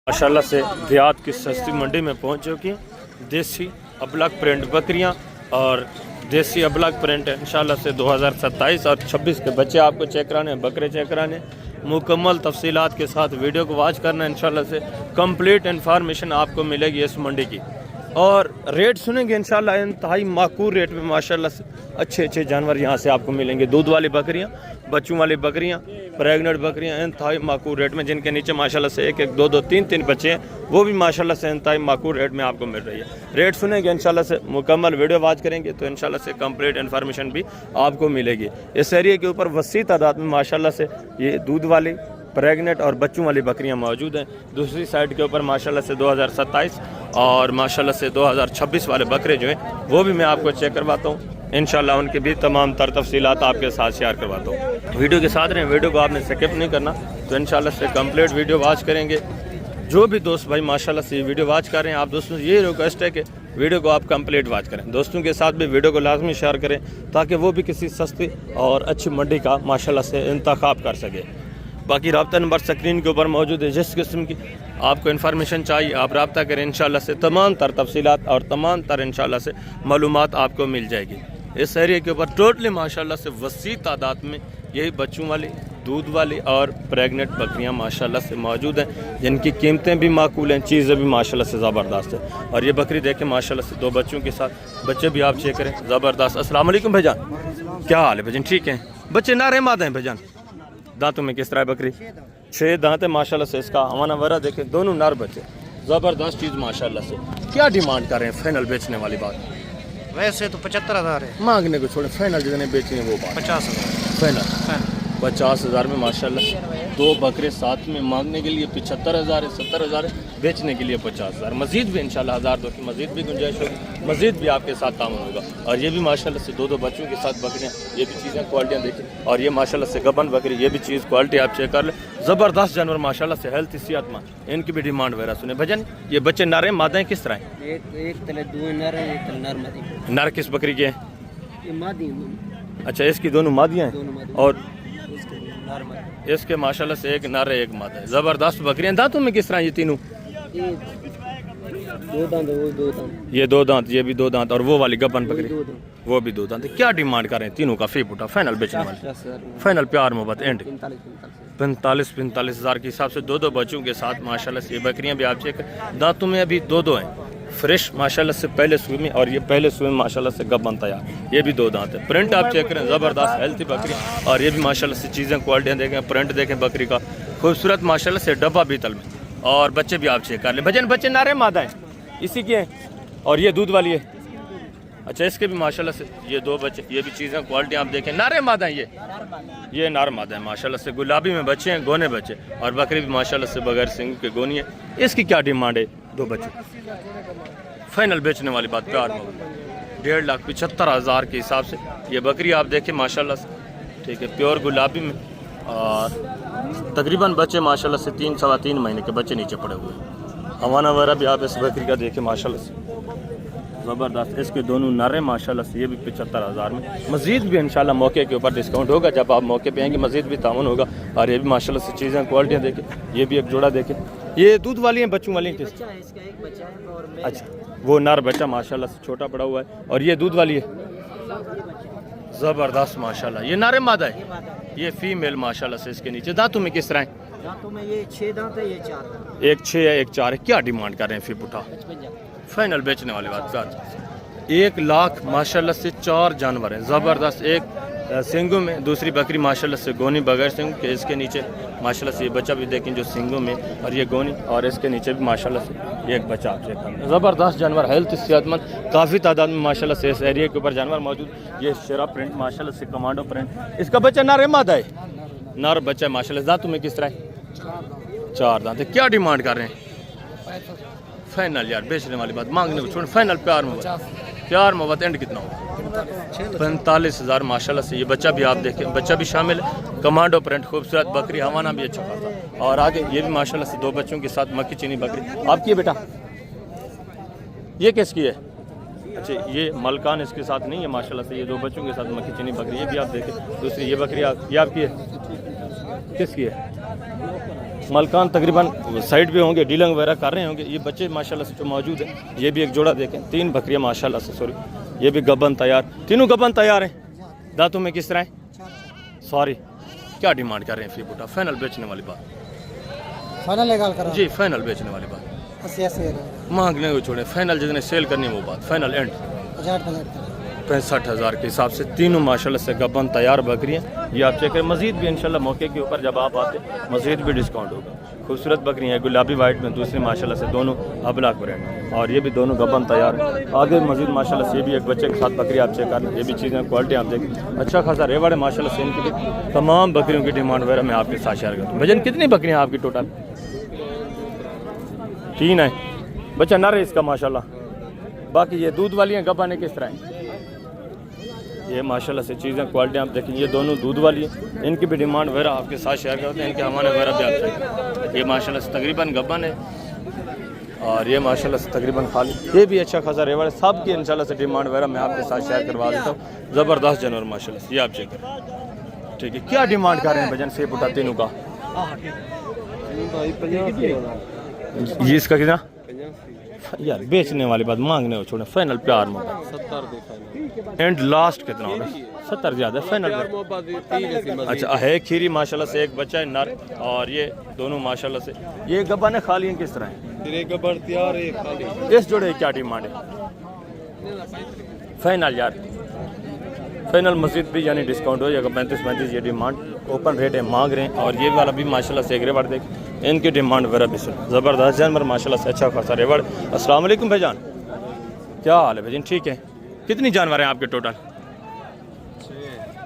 माशाल्लाह से देहात की सस्ती मंडी में पहुंच चुकी हैं देसी अबलग प्रिंट बकरियां और देसी अबलग प्रिंट इंशाल्लाह से 2027 और 26 के बच्चे आपको चेक कराने, बकरे चेक कराने, मुकम्मल तफसीलात के साथ वीडियो को वॉच करना। इंशाल्लाह से कंप्लीट इन्फॉर्मेशन आपको मिलेगी इस मंडी की और रेट सुनेंगे इंशाल्लाह इंतहाई माकूल रेट में। माशाल्लाह से अच्छे जानवर यहाँ से आपको मिलेंगे। दूध वाली बकरियाँ, बच्चों वाली बकरियाँ, प्रेगनेंट बकरियाँ इंतहाई माकूल रेट में, जिनके नीचे माशाल्लाह से एक दो तीन बच्चे हैं, वो भी माशाल्लाह से इंतहाई माकूल रेट में आपको मिल रही है। रेट सुनेंगे इंशाल्लाह से, मुकम्मल वीडियो वॉच करेंगे तो इंशाल्लाह से कंप्लीट इन्फॉर्मेशन भी आपको मिलेगी। इस एरिया के ऊपर वसी तादाद में माशाल्लाह से ये दूध वाली, प्रेगनेंट और बच्चों वाली बकरियां मौजूद हैं। दूसरी साइड के ऊपर माशाल्लाह से 2027 और माशाल्लाह से 2026 वाले बकरे जो हैं वो भी मैं आपको चेक करवाता हूँ। इंशाल्लाह उनकी भी तमाम तर तफसीलात आपके साथ शेयर करवाता हूँ। वीडियो के साथ रहें, वीडियो को आपने स्किप नहीं करना। तो इंशाल्लाह से कंप्लीट वीडियो वॉच करेंगे। जो भी दोस्त भाई माशाल्लाह से वीडियो वॉच कर रहे हैं, आप दोस्तों से ये रिक्वेस्ट है कि वीडियो को आप कंप्लीट वॉच करें। दोस्तों के साथ भी वीडियो को लाजमी शेयर करें ताकि वो भी किसी सस्ती और अच्छी मंडी का माशाल्लाह से इंतखाब कर सके। बाकी रब्ता नंबर स्क्रीन के ऊपर मौजूद है। जिस किस्म की आपको इन्फॉर्मेशन चाहिए आप रब्ता करें, इंशाल्लाह से तमाम तर तफसीलात और तमाम तर इंशाल्लाह से मालूमात आपको मिल जाएगी। इस एरिया के ऊपर टोटली माशाल्लाह से वसी तादाद में यही बच्चों वाली, दूध वाली और प्रेगनेंट बकरियां माशाल्लाह से मौजूद हैं, जिनकी कीमतें भी माकूल हैं, चीज़ें भी माशाल्लाह से ज़बरदस्त है। और ये बकरी देखें माशाल्लाह से 2 बच्चों के साथ, बच्चे भी आप चेक करें, ज़बरदस्त। अस्सलाम वालेकुम भाईजान, क्या हाल है भाईजान? ठीक है। बच्चे नारे मादा हैं भाईजान? दांतों में किस तरह है बकरी? 6 दांत है माशाल्लाह से। इसका हवाना वगैरह देखें, दोनों नर बच्चे, ज़बरदस्त चीज़ माशाल्लाह से। क्या डिमांड कर रहे हैं फाइनल बेचने वाली बात? वैसे तो 75,000 है, मांगने को छोड़े, फाइनल जितने बेचने वो बात 50,000 फाइनल 50,000 में माशाल्लाह। 2 बकरे साथ में मांगने के लिए 75,000 है, 70,000 है, बेचने के लिए 50,000। मजीद भी इंशाल्लाह 1,000-2 की मजीद भी गुंजाइश होगी, मजीद भी आपके साथ तामुन होगा। और ये भी माशाल्लाह से 2 बच्चों के साथ बकरियाँ, ये भी चीज़ें क्वालिटियाँ देखिए। और ये माशाल्लाह से गबन बकरी, ये भी चीज़ क्वालिटी आप चेक कर ले, ज़बरदस्त जानवर माशाल्लाह से, हेल्थ सेहतमंद। इनकी भी डिमांड वगैरह सुने भजन। ये बच्चे नारे मादाएँ किस तरह हैं? एक तले 2 नर है, एक तले नर मादी। नर किस बकरी के हैं? ये मादी। अच्छा, इसकी दोनों मादियाँ हैं और नर मादी। इसके माशाल्लाह से एक नर है, एक मादा है। ज़बरदस्त बकरियाँ। दांतों में किस तरह ये तीनों? ये 2 दांत, वो 2 दांत, ये 2 दांत, ये भी 2 दांत और वो वाली गबन बकरी 2 दांत। वो भी 2 दांत। क्या डिमांड कर रहे हैं तीनों का? फी फुटा फाइनल बेचने वाले, 50,000 फाइनल प्यार मोहब्बत एंड 45,000 45,000 के हिसाब से 2 बच्चों के साथ माशाल्लाह से ये बकरियां भी आप चेक। दांतों में अभी 2 हैं, फ्रेश माशाल्लाह से पहले सुई में, और ये पहले सुई में माशाल्लाह से गबन तैयार। ये भी 2 दांत है। प्रिंट आप चेक करें, ज़बरदस्त हेल्थी बकरी। और ये भी माशाल्लाह से चीज़ें क्वालिटियाँ देखें, प्रिंट देखें बकरी का खूबसूरत माशाल्लाह से, डब्बा बीतल में। और बच्चे भी आप चेक कर लें भजन। बच्चे नारे मादा हैं इसी के हैं और ये दूध वाली है। अच्छा, इसके भी माशाल्लाह से ये 2 बच्चे, ये भी चीज़ें क्वालिटी आप देखें, नारे मादा हैं। ये नार मादा है माशाल्लाह से, गुलाबी में बच्चे हैं, गोने बच्चे। और बकरी भी माशाल्लाह से बगैर सिंग के गोनी है। इसकी क्या डिमांड है? 2 बच्चे फाइनल बेचने वाली बात प्यार में 1,75,000 के हिसाब से ये बकरी आप देखें माशाल्लाह से, ठीक है, प्योर गुलाबी में। और तकरीबन बच्चे माशाल्लाह से 3 सवा 3 महीने के बच्चे नीचे पड़े हुए हैं। हवाना वगैरह भी आप इस बकरी का देखें माशाल्लाह से, ज़बरदस्त। इसके दोनों नरे माशाल्लाह से, ये भी 75,000 में। मज़ीद भी इंशाल्लाह मौके के ऊपर डिस्काउंट होगा, जब आप मौके पे आएंगे मज़ीद भी तामुन होगा। और ये भी माशाल्लाह से चीज़ें क्वालिटियाँ देखें। ये भी एक जोड़ा देखें। ये दूध वाली हैं, बच्चों वाली हैं किस? अच्छा, वो नर बच्चा माशाल्लाह से छोटा पड़ा हुआ है। और ये दूध वाली है, ज़बरदस्त माशाल्लाह। ये नारे मादा है, ये फीमेल माशाल्लाह से। इसके नीचे दांतों में किस तरह है? दांतों में ये 6 दांत है, ये 4 दांत। एक 6 है, एक 4 है। क्या डिमांड कर रहे हैं? फी पुठा फाइनल बेचने वाली बात साथ 1 लाख माशाल्लाह से 4 जानवर हैं, ज़बरदस्त। एक सिंगों में, दूसरी बकरी माशाल्लाह से गोनी बगैर सिंग के। इसके नीचे माशाल्लाह से ये बच्चा भी देखें जो सिंगों में, और ये गोनी। और इसके नीचे भी माशाल्लाह से एक बच्चा आप चेक करें, ज़बरदस्त जानवर, हेल्थ सेहतमंद। काफ़ी तादाद में माशाल्लाह से इस एरिया के ऊपर जानवर मौजूद। ये शेरा प्रिंट माशाल्लाह से, कमांडो प्रिंट। इसका बच्चा नर मादा है? नर बच्चा माशाल्लाह। दांतों में किस तरह है? 4 दांत है। क्या डिमांड कर रहे हैं? फाइनल यार बेचने वाली बात, मांगने को छोड़, फाइनल प्यार मोहब्बत एंड कितना होगा? 45,000 माशाल्लाह से। ये बच्चा भी आप देखें, बच्चा भी शामिल है, कमांडो प्रिंट, खूबसूरत बकरी, हवाना भी अच्छा खासा। और आगे ये भी माशाल्लाह से 2 बच्चों के साथ मक्की चीनी बकरी आपकी है बेटा। ये किसकी है? अच्छा, ये मलकान इसके साथ नहीं है माशाल्लाह से। ये 2 बच्चों के साथ मक्की चीनी बकरी, ये भी आप देखें। दूसरी ये बकरी ये आपकी है, किसकी है? मलकान तकरीबन साइड पे होंगे, डीलिंग वगैरह कर रहे होंगे। ये बच्चे माशाल्लाह से जो मौजूद है, ये भी एक जोड़ा देखें, 3 बकरियां माशाल्लाह से, सॉरी ये भी गबन तैयार, तीनों गबन तैयार हैं। दांतों में किस तरह है? सॉरी क्या डिमांड कर रहे हैं फी बूटा? फाइनल बेचने वाली बात, फाइनल निकाल कर जी फाइनल बेचने वाली बात, 80 मांगने को छोड़े, फाइनल जितने सेल करनी है वो बात, फाइनल एंड 65,000 के हिसाब से। तीनों माशाल्लाह से गबन तैयार बकरियाँ, ये आप चेक करें। मजीद भी इंशाल्लाह मौके के ऊपर जब आप आते मजीद भी डिस्काउंट होगा। खूबसूरत बकरियाँ हैं, गुलाबी वाइट में, दूसरी माशाल्लाह से दोनों अबलाक ब्रांड, और ये भी दोनों गबन तैयार हैं। आगे मजीद माशाल्लाह से ये भी एक बच्चे के साथ बकरी आप चेक कर लें, ये भी चीज़ें क्वालिटी आप देखें, अच्छा खासा रेवड़ है माशाल्लाह से। इनकी भी तमाम बकरियों की डिमांड वगैरह मैं आपके साथ शेयर करता हूँ। भजन कितनी बकरियाँ आपकी टोटल? 3 है, बच्चा नर है इसका माशाल्लाह। बाकी ये दूध वाली हैं, गब्बाने किस तरह हैं? ये माशाल्लाह से चीज़ें क्वालिटी आप देखें, ये दोनों दूध वाली हैं, इनकी भी डिमांड वगैरह आपके साथ शेयर करते हैं। इनके हमारे वगैरह भी आप चाहिए। ये माशाल्लाह से तकरीबन गब्बन है, और ये माशाल्लाह से तकरीबन खाली, ये भी अच्छा खासा रेवड़ है। सब की इंशाल्लाह से डिमांड वगैरह मैं आपके साथ शेयर करवा देता हूँ। ज़बरदस्त जानवर माशाल्लाह से, ये आप चेक करें। ठीक है, क्या डिमांड कर रहे हैं भजन से बुटा तीनों का? ये इसका कितना यार? बेचने वाली बात, मांगने को छोड़े, फाइनल प्यार में 70 एंड लास्ट कितना होगा? 70 ज़्यादा फाइनल। अच्छा है खीरी माशाल्लाह से, एक बच्चा है नर, और ये दोनों माशाल्लाह से। ये गब्बाने खाली हैं किस तरह हैं? इस जोड़े क्या डिमांड है? फाइनल यार, फाइनल मस्जिद भी यानी डिस्काउंट हो जाएगा, 35 ये डिमांड ओपन रेट है, मांग रहे हैं। और ये वाला भी माशाल्लाह से एक रेवड़ देख, इनकी डिमांड वगैरह भी सुन, ज़बरदस्त जानवर माशाल्लाह से, अच्छा खासा रेवड़। अस्सलाम वालेकुम भाईजान, क्या हाल है भाईजान? ठीक है। कितनी जानवर हैं आपके टोटल?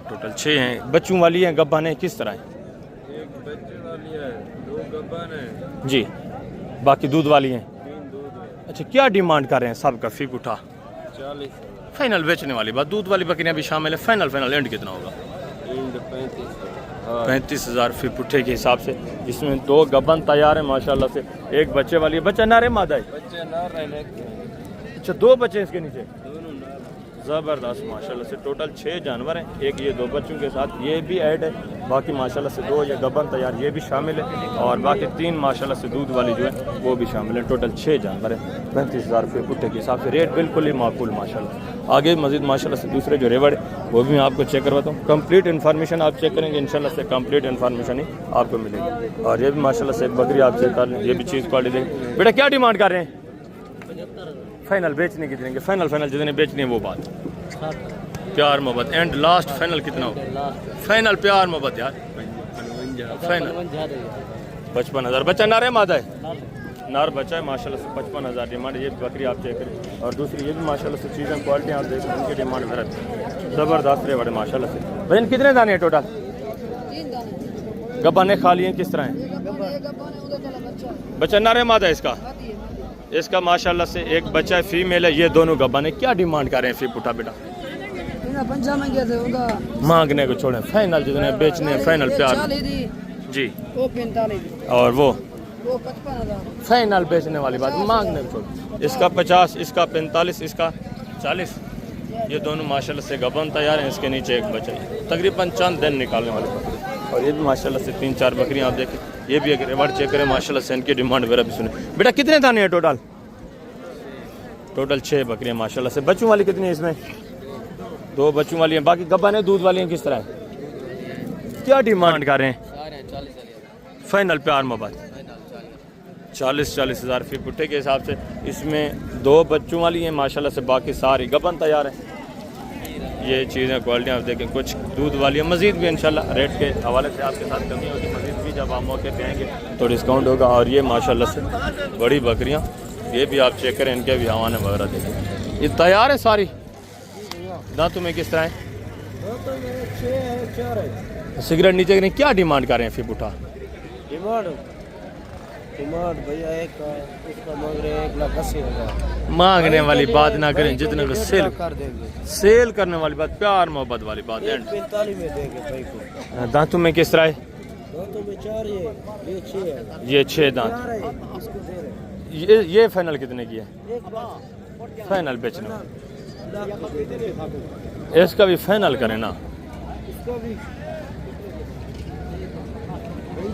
टोटल 6 हैं। बच्चों वाली हैं, गब्बाने किस तरह हैं? एक बच्चे वाली है, 2 गब्बान है जी, बाकी दूध वाली हैं। 3 दूध है। अच्छा, क्या डिमांड कर रहे हैं सब का? फीक उठा 40 फाइनल बेचने वाली बात, दूध वाली बकरियां भी शामिल है। फाइनल एंड कितना होगा? 35,000 फी पुट्ठे के हिसाब से। इसमें 2 गबन तैयार है माशाल्लाह से, एक बच्चे वाली है। बच्चा नारे मादा है? बच्चे नार रहने। अच्छा, 2 बच्चे इसके नीचे, दोनों नार। ज़बरदस्त माशाल्लाह से। टोटल 6 जानवर हैं, एक ये 2 बच्चों के साथ ये भी ऐड है। बाकी माशाल्लाह से 2 ये गबन तैयार ये भी शामिल है, और बाकी 3 माशाल्लाह से दूध वाली जो है वो भी शामिल है। टोटल 6 जानवर हैं, 35,000 रुपये पुट्टे के हिसाब से। रेट बिल्कुल ही माकूल माशाल्लाह। आगे मजीद माशाल्लाह से दूसरे जो रेवड़ है वो भी मैं आपको चेक करवाता हूँ। कंप्लीट इन्फॉर्मेशन आप चेक करेंगे इंशाल्लाह से, कंप्लीट इन्फॉर्मेशन ही आपको मिलेगी। और ये भी माशाल्लाह से एक बकरी आप चेक कर लें, ये भी चीज़ क्वालिटी देखें। बेटा क्या डिमांड कर रहे हैं? फाइनल बेचने की देंगे, फाइनल जितने बेचनी है वो बात, प्यार मोहब्बत एंड लास्ट फाइनल कितना हो? फाइनल प्यार मोहब्बत यार, फाइनल 55,000। बच्चा नार है मादा है? नार बच्चा है माशाल्लाह से, 55,000 डिमांड। ये बकरी आप चेक करें, और दूसरी ये भी माशाल्लाह से चीज़ें क्वालिटी आप देखें, उनकी डिमांड मेरा ज़बरदस्त रहे बड़े माशाल्लाह से। भजन कितने दाने हैं टोटल? 3 दाने। गब्बाने खाली हैं किस तरह हैं? बच्चा नार है मादा है इसका? इसका माशाल्लाह से एक बच्चा है, फीमेल है। ये दोनों गब्बाने। क्या डिमांड कर रहे हैं फी पुटा बेटा? मांगने को छोड़ें, फाइनल जितने बेचने हैं फाइनल प्यार जी। वो 45, और वो 55,000। फाइनल बेचने वाली बात, मांगने को छोड़ें। इसका 50, इसका 45, इसका 40। ये दोनों माशाल्लाह से गबन तैयार हैं। इसके नीचे एक बच्चा है, तकरीबन चंद दिन निकालने वाले बकरी। और ये भी माशाल्लाह से 3-4 बकरियाँ आप देखें, ये भी एक रेवड़ चेक करें माशाल्लाह से। इनकी डिमांड वगैरह भी सुने। बेटा कितने दाने हैं टोटल? टोटल 6 बकरियाँ माशाल्लाह से। बच्चों वाली कितनी है इसमें? 2 बच्चों वाली हैं, बाकी गब्बाने दूध वाली हैं किस तरह है? क्या डिमांड कर रहे हैं? फाइनल प्यार मोहब्बत 40,000 फी पुट्टे के हिसाब से। इसमें 2 बच्चों वाली हैं माशाल्लाह से, बाकी सारी गबन तैयार हैं। ये चीज़ें क्वालिटी आप देखें, कुछ दूध वाली है। मज़ीद भी इंशाल्लाह रेट के हवाले से आपके साथ कमी होगी, मज़ीद भी जब आप मौके पे आएंगे तो डिस्काउंट होगा। और ये माशाल्लाह से बड़ी बकरियाँ, ये भी आप चेक करें, इनके भी हवाने वगैरह देखें। ये तैयार है सारी? दांतों में किस तरह है? सिगरेट नीचे की नहीं। क्या डिमांड कर रहे हैं फी पुठा? डिमांड भैया एक इसका मांग रहे हैं 1,80,000। मांगने वाली बात ना करें, जितने को कर देंगे। सेल करने वाली बात, प्यार मोहब्बत वाली बात। 45 में देंगे भाई को। दांतों में किस तरह है? दांतों में 4 ये 6 है। ये 6 दांत। इसको दे रहे हैं। ये फाइनल कितने की है? फाइनल बेचने वाला। इसका भी फाइनल करें ना? इसका भी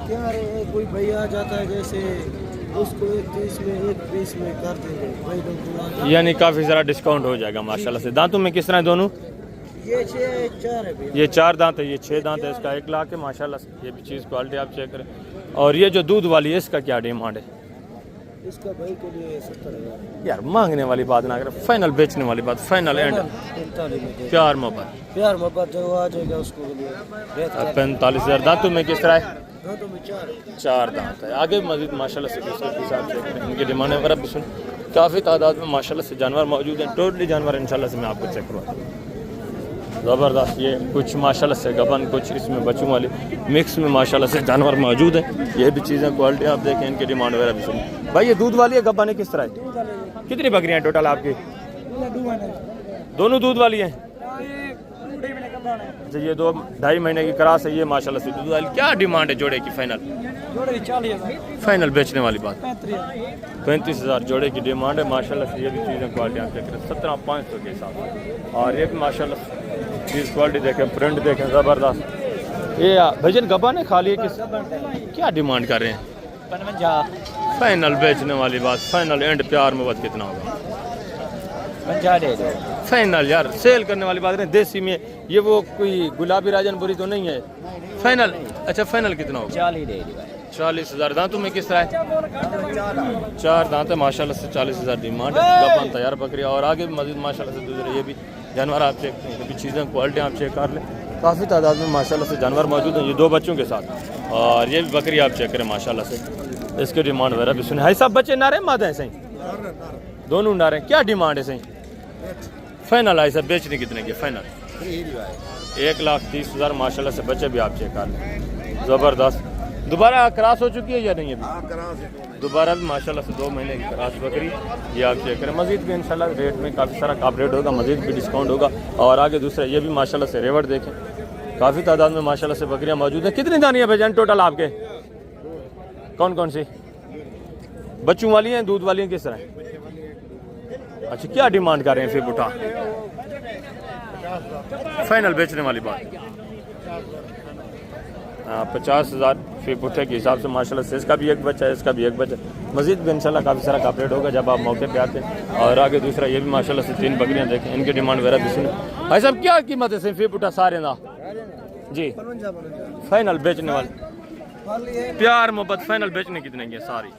क्या रे, कोई भैया आ जाता है जैसे उसको 31 में 1 में कर देंगे भाई लोग। यानी काफ़ी सारा डिस्काउंट हो जाएगा माशाल्लाह से। दांतों में किस तरह है दोनों? ये 4 है भैया। ये 4 दांत है, ये 6 दांत है, इसका 1 लाख है माशाल्लाह से। ये भी चीज़ क्वालिटी आप चेक करें। और ये जो दूध वाली है इसका क्या डिमांड है? इसका भाई के लिए 70,000 यार मांगने वाली बात ना करें, फाइनल बेचने वाली बात, फाइनल एंड 45 में दे। प्यार मोहब्बत प्यार मोहब्बत जो आ जाएगा उसको के लिए 45,000। दांतों में किस तरह है? दांतों में 4 दांत है। आगे मजीद माशाल्लाह से दूसरे के हिसाब से इनकी डिमांड वगैरह भी सुन। काफ़ी तादाद में माशाल्लाह से जानवर मौजूद हैं, टोटली जानवर इंशाल्लाह से मैं आपको चेक करवाता हूँ। ज़बरदस्त, ये कुछ माशाल्लाह से गबन, कुछ इसमें बच्चों वाले मिक्स में माशाल्लाह से जानवर मौजूद हैं। ये भी चीज़ें क्वालिटी आप देखें, इनकी डिमांड वगैरह भी सुन। भाई ये दूध वाली है गब्बान है किस तरह है? कितनी बकरियाँ हैं टोटल आपकी? दोनों दूध वाली हैं। अच्छा, ये 2-2.5 महीने की क्रॉस है ये माशाल्लाह से दूध वाली। क्या डिमांड है जोड़े की फाइनल? फाइनल बेचने वाली बात 35,000 जोड़े की डिमांड है माशाल्लाह से। ये भी चीज़ें क्वालिटी आप देख रहे हैं 17,500 के हिसाब से। और ये भी माशाल्लाह चीज़ क्वालिटी देखें, प्रिंट देखें, ज़बरदस्त। ये भजन गब्बान है खाली है किस? क्या डिमांड कर रहे हैं? 55 फाइनल बेचने वाली बात, फाइनल एंड प्यार मोहब्बत कितना होगा? 50 दे दो। फाइनल यार सेल करने वाली बात नहीं, देसी में ये वो कोई गुलाबी राजनपुरी तो नहीं है। फाइनल अच्छा फाइनल कितना होगा? 40 दे दी 40,000। दांतों में किस तरह है? 4 दांत है माशाल्लाह से। 40,000 डिमांड है। गब्बान तैयार बकरियाँ और आगे भी मजीद माशाल्लाह से दूसरे ये भी जानवर आप चेक करें, चीज़ें क्वालिटी आप चेक कर लें। काफ़ी तादाद में माशाल्लाह से जानवर मौजूद हैं, ये 2 बच्चों के साथ। और ये भी बकरी आप चेक करें माशाल्लाह से। इसके डिमांड वगैरह भी सुने। है सब बच्चे नारे मादा हैं सही? दोनों नारे। क्या डिमांड है सही? फाइनल है सब बेचने कितने की? फाइनल 1,30,000 माशाल्लाह से। बच्चे भी आप चेक कर लें, ज़बरदस्त। दोबारा क्रॉस हो चुकी है या नहीं अभी? दोबारा भी माशाल्लाह से 2 महीने की क्रॉस बकरी ये आप चेक करें। मजीद भी इंशाल्लाह रेट में काफ़ी सारा काफ रेट होगा, मजीद भी डिस्काउंट होगा। और आगे दूसरा ये भी माशाल्लाह से रेवट देखें, काफ़ी तादाद में माशाल्लाह से बकरियाँ मौजूद हैं। कितनी दानी है भाईजान टोटल आपके? कौन कौन सी? बच्चों वाली हैं, दूध वाली हैं, किस तरह? अच्छा, क्या डिमांड कर रहे हैं फिर बुटा? फाइनल बेचने वाली बात 50,000 फी पुट्ठे के हिसाब से माशाल्लाह से। इसका भी एक बच्चा है, इसका भी एक बच्चा। मजीद भी इंशाल्लाह काफ़ी सारा कापरेट होगा जब आप मौके पे आते हैं। और आगे दूसरा ये भी माशाल्लाह से 3 बकरियां देखें, इनकी डिमांड वगैरह भी सुने। भाई साहब क्या कीमत है फी पुट्ठा सारे ना जी? फाइनल बेचने वाले प्यार मोहब्बत फाइनल बेचने कितने की सारी?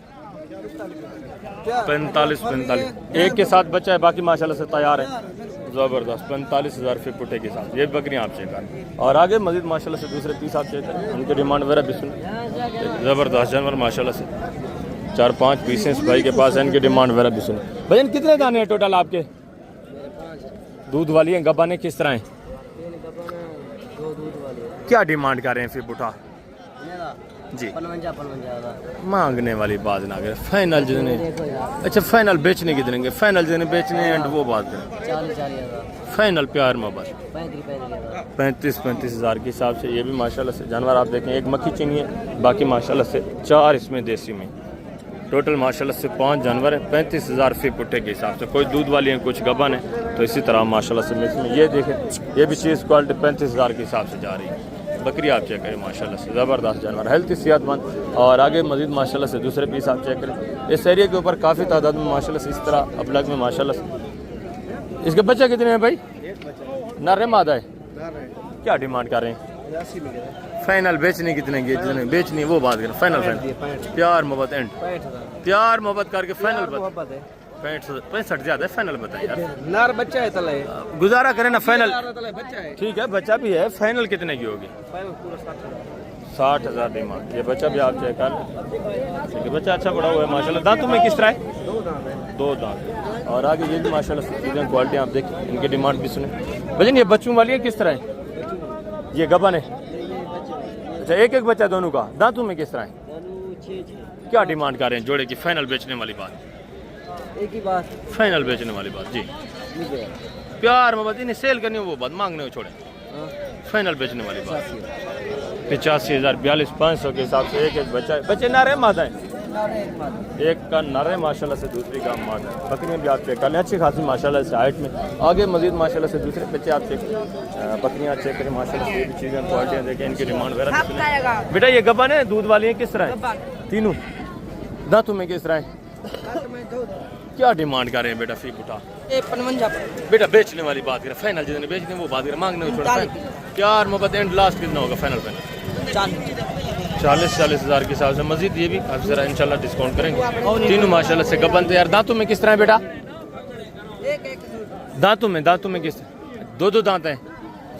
45 एक के साथ बच्चा है, बाकी माशाल्लाह से तैयार है। ज़बरदस्त 45,000 फी पुट्ठे के साथ ये बकरियाँ आप चेक करें। और आगे मजीद माशाल्लाह से दूसरे पीस आप चेक करें, उनकी डिमांड वगैरह भी सुने। ज़बरदस्त जानवर माशाल्लाह से 4-5 पीस हैं इस भाई के पास, इनकी डिमांड वगैरह भी सुने। भैया कितने दाने हैं टोटल आपके? दूध वाली हैं, गब्बाने किस तरह हैं? क्या डिमांड कर रहे हैं फिर बुटा जी? 55 मांगने वाली बात ना करें, फाइनल जितने। अच्छा फाइनल बेचने की देंगे, फाइनल जितने बेचने एंड वो बात करें। 40,000 फाइनल प्यार मोहब्बत 35,000 के हिसाब से। ये भी माशाल्लाह से जानवर आप देखें, एक मक्खी चीनी है, बाकी माशाल्लाह से 4 इसमें देसी में। टोटल माशाल्लाह से 5 जानवर हैं। 35,000 फी पुट्ठे के हिसाब से। कोई दूध वाली हैं, कुछ गबन है, तो इसी तरह माशाल्लाह से मिक्स में। ये देखें, ये भी चीज़ क्वालिटी 35,000 के हिसाब से जा रही है। बकरी आप चेक करें माशाल्लाह से, ज़बरदस्त जानवर, हेल्थी सेहतमंद। और आगे मजीद माशाल्लाह से दूसरे पीस आप चेक करें। इस एरिया के ऊपर काफ़ी तादाद में माशाल्लाह से इस तरह अबलग में माशाल्लाह से। इसके बच्चे कितने हैं भाई? नर मादा है? क्या डिमांड कर रहे हैं? फाइनल बेचने कितने की? जितने बेचनी है वो बात करें। फाइनल प्यार मोहब्बत एंड प्यार मोहब्बत करके फाइनल 65 ज्यादा है, फाइनल बताइए यार। नर बच्चा है तले, गुजारा करें ना फाइनल। बच्चा है, ठीक है बच्चा भी है, फाइनल कितने की होगी? फाइनल पूरा 60,000 डिमांड। ये बच्चा भी आप चेक कर लें, ठीक है, बच्चा अच्छा बड़ा हुआ है माशाल्लाह। दांतों में किस तरह है? 2 दांत। और आगे ये भी माशाल्लाह से चीज़ें क्वालिटी आप देखें, इनकी डिमांड भी सुने। भजन ये बच्चों वाली है किस तरह है? ये गबन है? अच्छा एक बच्चा दोनों का। दांतों में किस तरह है? क्या डिमांड कर रहे हैं जोड़े की? फाइनल बेचने वाली बात, एक ही बात, फाइनल बेचने वाली बात जी। प्यार मोहब्बत इन्हें सेल करनी हो वो बात, मांगने हो छोड़े। फाइनल बेचने वाली बात 85,000 42,500 के हिसाब से। एक बच्चा है, बच्चे ना रहे मादा है? एक का नर है माशाल्लाह से, दूसरी का मादा है। बकरियाँ भी आप चेक कर लें, अच्छी खासी माशाल्लाह से हाइट में। आगे मजीद माशाल्लाह से दूसरे बच्चे आप चेक बकरियाँ चेक करें माशाल्लाह से, ये भी चीज़ें क्वालिटियाँ देखें, इनकी डिमांड वगैरह भी सुनें। बेटा ये गब्बन है, दूध वाली है, किस तरह है? तीनों दांतों में किस तरह है? क्या डिमांड कर रहे हैं बेटा फी बुटा? 55 बेटा बेचने वाली बात करें, फाइनल जितने बेचने वो बात करें, मांगने को छोड़ा। प्यार मोहब्बत एंड लास्ट कितना होगा फाइनल? 40 हज़ार के हिसाब से। मजीद ये भी काफ़ी सारा इंशाल्लाह डिस्काउंट करेंगे। तीनों माशाल्लाह से गब्बन तैयार। दांतों में किस तरह है बेटा? दांतों में किस तरह? दो दांत हैं,